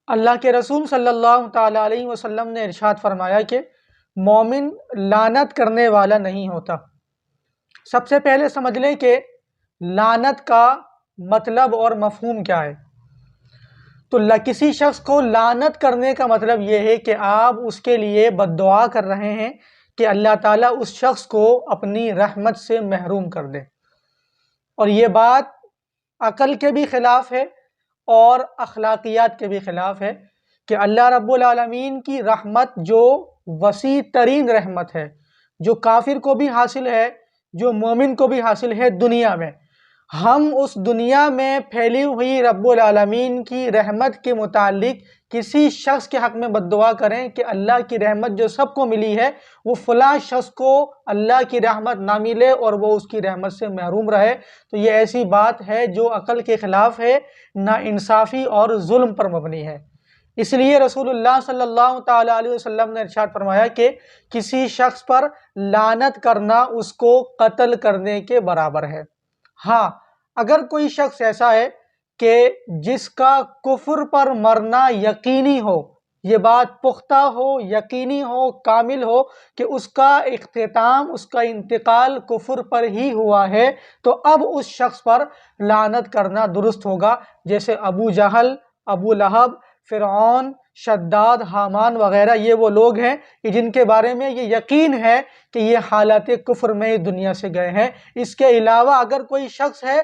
اللہ کے رسول صلی اللہ تعالیٰ علیہ وسلم نے ارشاد فرمایا کہ مومن لعنت کرنے والا نہیں ہوتا۔ سب سے پہلے سمجھ لیں کہ لعنت کا مطلب اور مفہوم کیا ہے۔ تو کسی شخص کو لعنت کرنے کا مطلب یہ ہے کہ آپ اس کے لیے بد دعا کر رہے ہیں کہ اللہ تعالیٰ اس شخص کو اپنی رحمت سے محروم کر دے، اور یہ بات عقل کے بھی خلاف ہے اور اخلاقیات کے بھی خلاف ہے کہ اللہ رب العالمین کی رحمت جو وسیع ترین رحمت ہے، جو کافر کو بھی حاصل ہے، جو مومن کو بھی حاصل ہے دنیا میں، ہم اس دنیا میں پھیلی ہوئی رب العالمین کی رحمت کے متعلق کسی شخص کے حق میں بد دعا کریں کہ اللہ کی رحمت جو سب کو ملی ہے وہ فلاں شخص کو اللہ کی رحمت نہ ملے اور وہ اس کی رحمت سے محروم رہے، تو یہ ایسی بات ہے جو عقل کے خلاف ہے، نا انصافی اور ظلم پر مبنی ہے۔ اس لیے رسول اللہ صلی اللہ تعالیٰ علیہ وسلم نے ارشاد فرمایا کہ کسی شخص پر لعنت کرنا اس کو قتل کرنے کے برابر ہے۔ ہاں، اگر کوئی شخص ایسا ہے کہ جس کا کفر پر مرنا یقینی ہو، یہ بات پختہ ہو، یقینی ہو، کامل ہو کہ اس کا اختتام، اس کا انتقال کفر پر ہی ہوا ہے، تو اب اس شخص پر لعنت کرنا درست ہوگا، جیسے ابو جہل، ابو لہب، فرعون، شداد، حامان وغیرہ، یہ وہ لوگ ہیں کہ جن کے بارے میں یہ یقین ہے کہ یہ حالت کفر میں دنیا سے گئے ہیں۔ اس کے علاوہ اگر کوئی شخص ہے،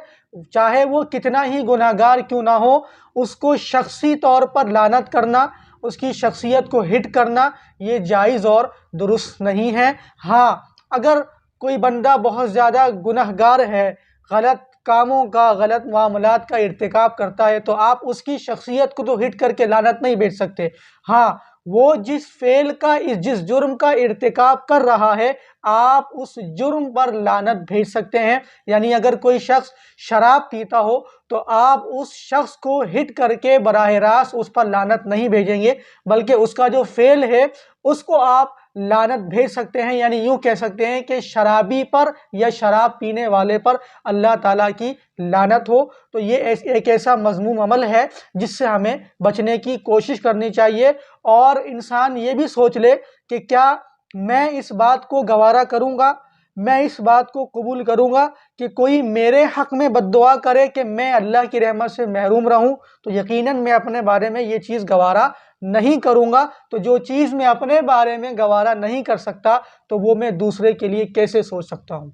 چاہے وہ کتنا ہی گناہ گار کیوں نہ ہو، اس کو شخصی طور پر لعنت کرنا، اس کی شخصیت کو ہٹ کرنا، یہ جائز اور درست نہیں ہے۔ ہاں، اگر کوئی بندہ بہت زیادہ گناہ گار ہے، غلط کاموں کا، غلط معاملات کا ارتکاب کرتا ہے، تو آپ اس کی شخصیت کو تو ہٹ کر کے لعنت نہیں بھیج سکتے۔ ہاں، وہ جس فعل کا، جس جرم کا ارتکاب کر رہا ہے، آپ اس جرم پر لعنت بھیج سکتے ہیں۔ یعنی اگر کوئی شخص شراب پیتا ہو تو آپ اس شخص کو ہٹ کر کے براہ راست اس پر لعنت نہیں بھیجیں گے، بلکہ اس کا جو فعل ہے اس کو آپ لعنت بھیج سکتے ہیں۔ یعنی یوں کہہ سکتے ہیں کہ شرابی پر یا شراب پینے والے پر اللہ تعالیٰ کی لعنت ہو۔ تو یہ ایک ایسا مذموم عمل ہے جس سے ہمیں بچنے کی کوشش کرنی چاہیے، اور انسان یہ بھی سوچ لے کہ کیا میں اس بات کو گوارا کروں گا، میں اس بات کو قبول کروں گا کہ کوئی میرے حق میں بد دعا کرے کہ میں اللہ کی رحمت سے محروم رہوں؟ تو یقیناً میں اپنے بارے میں یہ چیز گوارا نہیں کروں گا۔ تو جو چیز میں اپنے بارے میں گوارا نہیں کر سکتا تو وہ میں دوسرے کے لیے کیسے سوچ سکتا ہوں؟